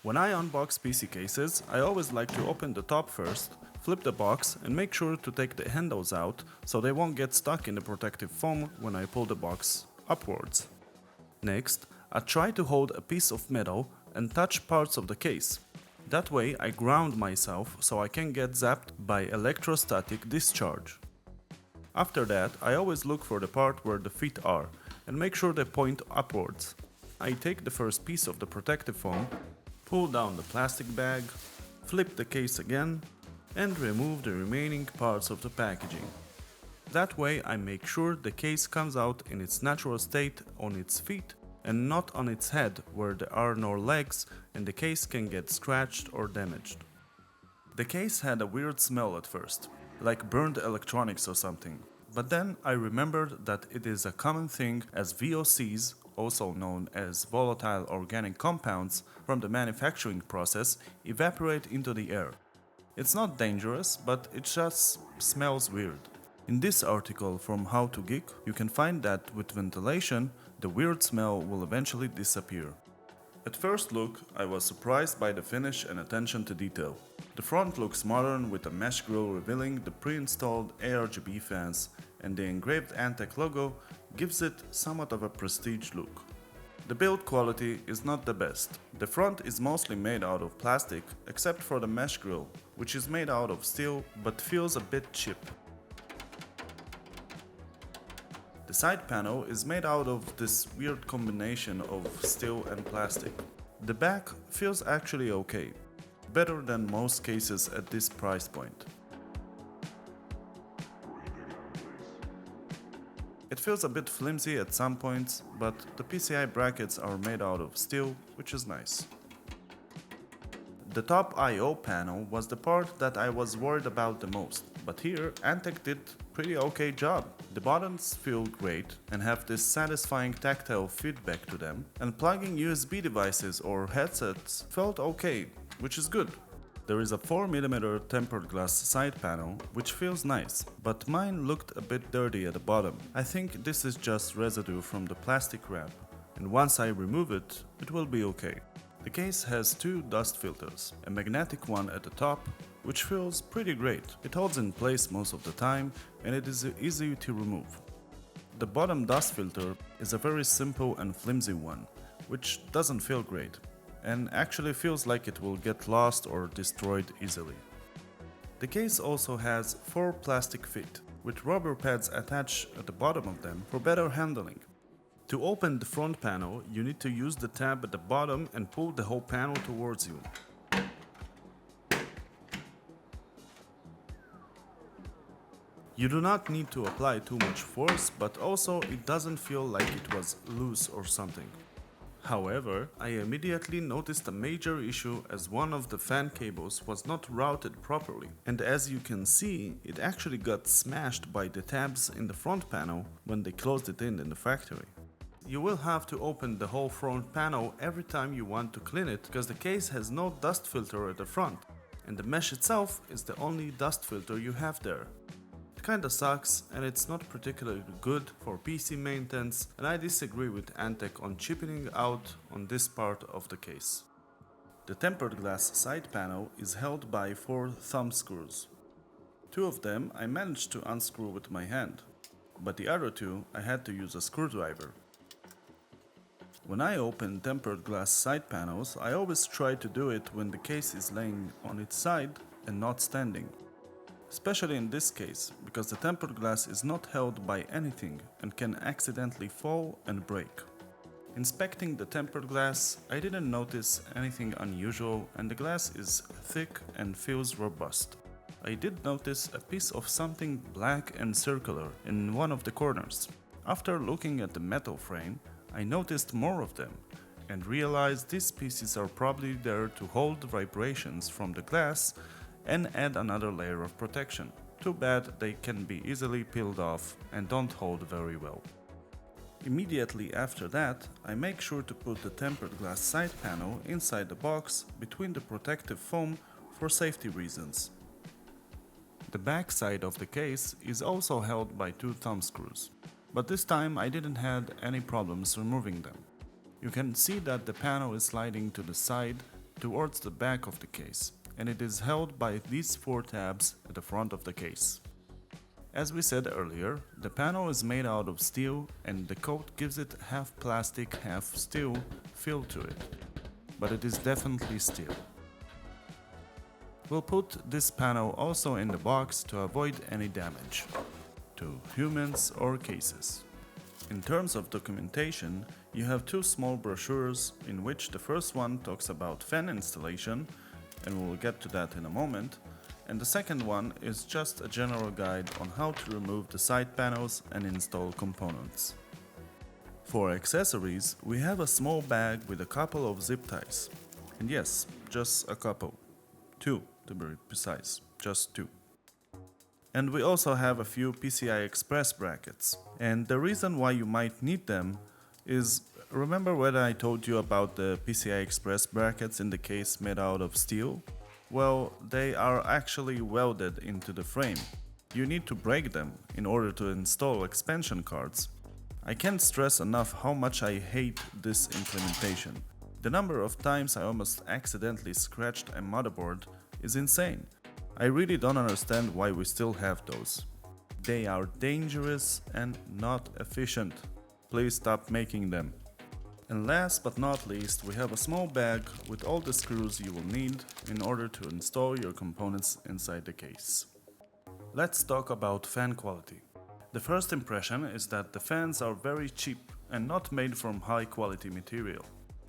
When I unbox PC cases, I always like to open the top first, flip the box and make sure to take the handles out so they won't get stuck in the protective foam when I pull the box upwards. Next, I try to hold a piece of metal and touch parts of the case. That way I ground myself so I can get zapped by electrostatic discharge. After that, I always look for the part where the feet are and make sure they point upwards. I take the first piece of the protective foam, pull down the plastic bag, flip the case again, and remove the remaining parts of the packaging. That way I make sure the case comes out in its natural state on its feet and not on its head where there are no legs and the case can get scratched or damaged. The case had a weird smell at first, like burned electronics or something, but then I remembered that it is a common thing as VOCs, also known as volatile organic compounds, from the manufacturing process evaporate into the air. It's not dangerous, but it just smells weird. In this article from How to Geek, you can find that with ventilation, the weird smell will eventually disappear. At first look, I was surprised by the finish and attention to detail. The front looks modern with a mesh grille revealing the pre-installed ARGB fans, and the engraved Antec logo gives it somewhat of a prestige look. The build quality is not the best. The front is mostly made out of plastic except for the mesh grille, which is made out of steel but feels a bit cheap. The side panel is made out of this weird combination of steel and plastic. The back feels actually okay, better than most cases at this price point. It feels a bit flimsy at some points, but the PCI brackets are made out of steel, which is nice. The top I/O panel was the part that I was worried about the most, but here Antec did pretty okay job. The buttons feel great and have this satisfying tactile feedback to them, and plugging USB devices or headsets felt okay, which is good. There is a 4mm tempered glass side panel, which feels nice, but mine looked a bit dirty at the bottom. I think this is just residue from the plastic wrap, and once I remove it, it will be okay. The case has two dust filters, a magnetic one at the top, which feels pretty great. It holds in place most of the time, and it is easy to remove. The bottom dust filter is a very simple and flimsy one, which doesn't feel great, and actually feels like it will get lost or destroyed easily. The case also has 4 plastic feet, with rubber pads attached at the bottom of them for better handling. To open the front panel, you need to use the tab at the bottom and pull the whole panel towards you. You do not need to apply too much force, but also it doesn't feel like it was loose or something. However, I immediately noticed a major issue as one of the fan cables was not routed properly, and as you can see, it actually got smashed by the tabs in the front panel when they closed it in the factory. You will have to open the whole front panel every time you want to clean it because the case has no dust filter at the front, and the mesh itself is the only dust filter you have there. It kinda sucks and it's not particularly good for PC maintenance, and I disagree with Antec on cheapening out on this part of the case. The tempered glass side panel is held by 4 thumb screws. 2 of them I managed to unscrew with my hand, but the other 2 I had to use a screwdriver. When I open tempered glass side panels, I always try to do it when the case is laying on its side and not standing. Especially in this case, because the tempered glass is not held by anything and can accidentally fall and break. Inspecting the tempered glass, I didn't notice anything unusual, and the glass is thick and feels robust. I did notice a piece of something black and circular in one of the corners. After looking at the metal frame, I noticed more of them and realized these pieces are probably there to hold vibrations from the glass and add another layer of protection. Too bad they can be easily peeled off and don't hold very well. Immediately after that, I make sure to put the tempered glass side panel inside the box between the protective foam for safety reasons. The back side of the case is also held by 2 thumb screws, but this time I didn't have any problems removing them. You can see that the panel is sliding to the side towards the back of the case, and it is held by these 4 tabs at the front of the case. As we said earlier, the panel is made out of steel and the coat gives it half plastic, half steel feel to it, but it is definitely steel. We'll put this panel also in the box to avoid any damage to humans or cases. In terms of documentation, you have 2 small brochures in which the first one talks about fan installation, and we will get to that in a moment, and the second one is just a general guide on how to remove the side panels and install components. For accessories, we have a small bag with a couple of zip ties. And yes, just a couple. 2 to be precise, just 2. And we also have a few PCI Express brackets. And the reason why you might need them is, remember when I told you about the PCI Express brackets in the case made out of steel? Well, they are actually welded into the frame. You need to break them in order to install expansion cards. I can't stress enough how much I hate this implementation. The number of times I almost accidentally scratched a motherboard is insane. I really don't understand why we still have those. They are dangerous and not efficient. Please stop making them. And last but not least, we have a small bag with all the screws you will need in order to install your components inside the case. Let's talk about fan quality. The first impression is that the fans are very cheap and not made from high quality material.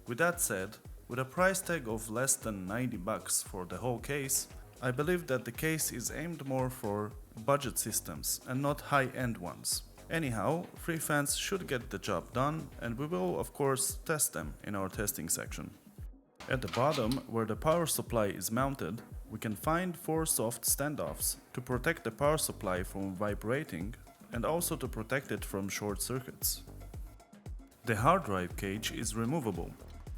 With that said, with a price tag of less than $90 for the whole case, I believe that the case is aimed more for budget systems and not high-end ones. Anyhow, free fans should get the job done, and we will of course test them in our testing section. At the bottom, where the power supply is mounted, we can find 4 soft standoffs to protect the power supply from vibrating and also to protect it from short circuits. The hard drive cage is removable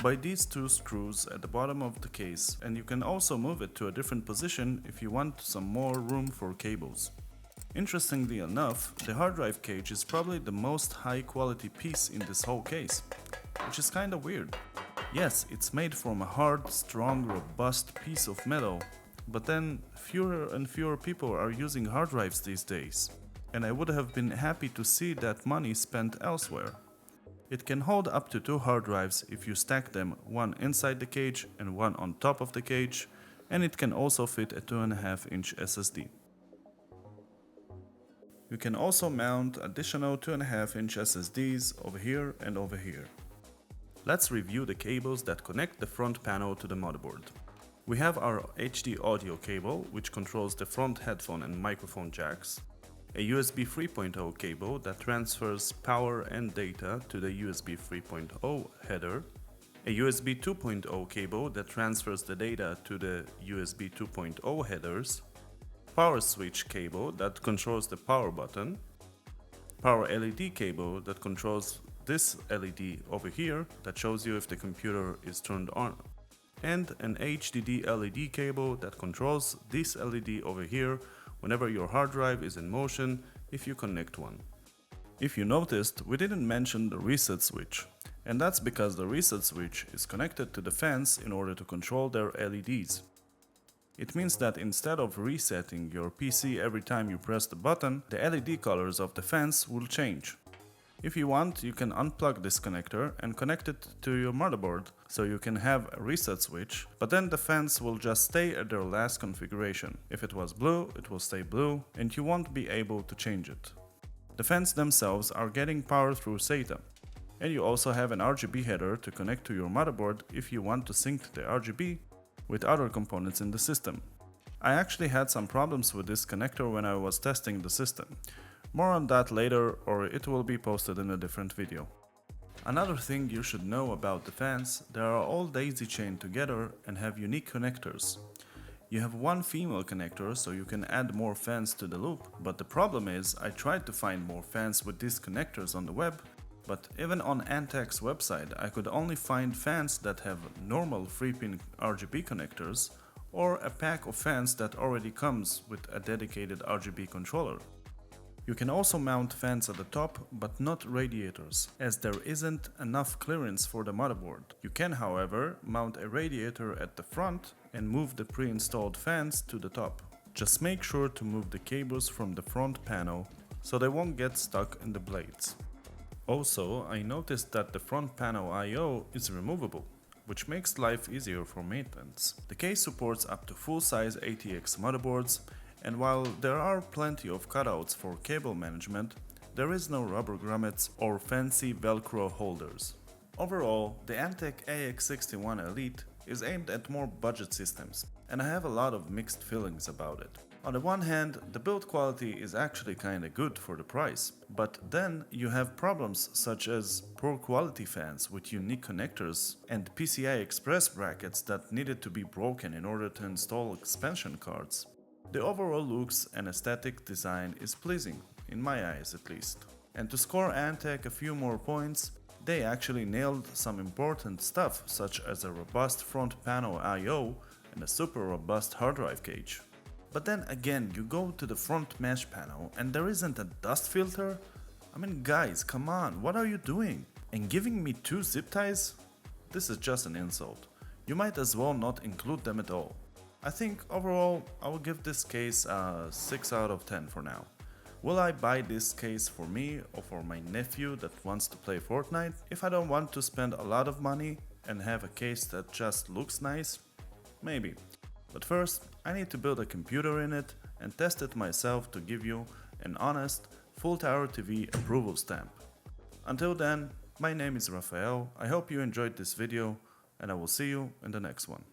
by these 2 screws at the bottom of the case, and you can also move it to a different position if you want some more room for cables. Interestingly enough, the hard drive cage is probably the most high quality piece in this whole case, which is kinda weird. Yes, it's made from a hard, strong, robust piece of metal, but then fewer and fewer people are using hard drives these days, and I would have been happy to see that money spent elsewhere. It can hold up to 2 hard drives if you stack them, one inside the cage and one on top of the cage, and it can also fit a 2.5-inch SSD. You can also mount additional 2.5-inch SSDs over here and over here. Let's review the cables that connect the front panel to the motherboard. We have our HD audio cable, which controls the front headphone and microphone jacks, a USB 3.0 cable that transfers power and data to the USB 3.0 header, a USB 2.0 cable that transfers the data to the USB 2.0 headers, power switch cable that controls the power button, power LED cable that controls this LED over here that shows you if the computer is turned on, and an HDD LED cable that controls this LED over here whenever your hard drive is in motion if you connect one. If you noticed, we didn't mention the reset switch, and that's because the reset switch is connected to the fans in order to control their LEDs. It means that instead of resetting your PC every time you press the button, the LED colors of the fans will change. If you want, you can unplug this connector and connect it to your motherboard, so you can have a reset switch, but then the fans will just stay at their last configuration. If it was blue, it will stay blue, and you won't be able to change it. The fans themselves are getting power through SATA, and you also have an RGB header to connect to your motherboard if you want to sync the RGB with other components in the system. I actually had some problems with this connector when I was testing the system. More on that later, or it will be posted in a different video. Another thing you should know about the fans, they are all daisy chained together and have unique connectors. You have one female connector, so you can add more fans to the loop, but the problem is I tried to find more fans with these connectors on the web, but even on Antec's website I could only find fans that have normal 3-pin RGB connectors, or a pack of fans that already comes with a dedicated RGB controller. You can also mount fans at the top, but not radiators, as there isn't enough clearance for the motherboard. You can, however, mount a radiator at the front and move the pre-installed fans to the top. Just make sure to move the cables from the front panel so they won't get stuck in the blades. Also, I noticed that the front panel I/O is removable, which makes life easier for maintenance. The case supports up to full-size ATX motherboards, and while there are plenty of cutouts for cable management, there is no rubber grommets or fancy Velcro holders. Overall, the Antec AX61 Elite is aimed at more budget systems, and I have a lot of mixed feelings about it. On the one hand, the build quality is actually kinda good for the price, but then you have problems such as poor quality fans with unique connectors and PCI Express brackets that needed to be broken in order to install expansion cards. The overall looks and aesthetic design is pleasing, in my eyes at least. And to score Antec a few more points, they actually nailed some important stuff such as a robust front panel I/O and a super robust hard drive cage. But then again, you go to the front mesh panel and there isn't a dust filter? I mean guys, come on, what are you doing? And giving me 2 zip ties? This is just an insult. You might as well not include them at all. I think overall, I will give this case a 6 out of 10 for now. Will I buy this case for me or for my nephew that wants to play Fortnite? If I don't want to spend a lot of money and have a case that just looks nice? Maybe. But first, I need to build a computer in it and test it myself to give you an honest, full Tower TV approval stamp. Until then, my name is Rafael, I hope you enjoyed this video and I will see you in the next one.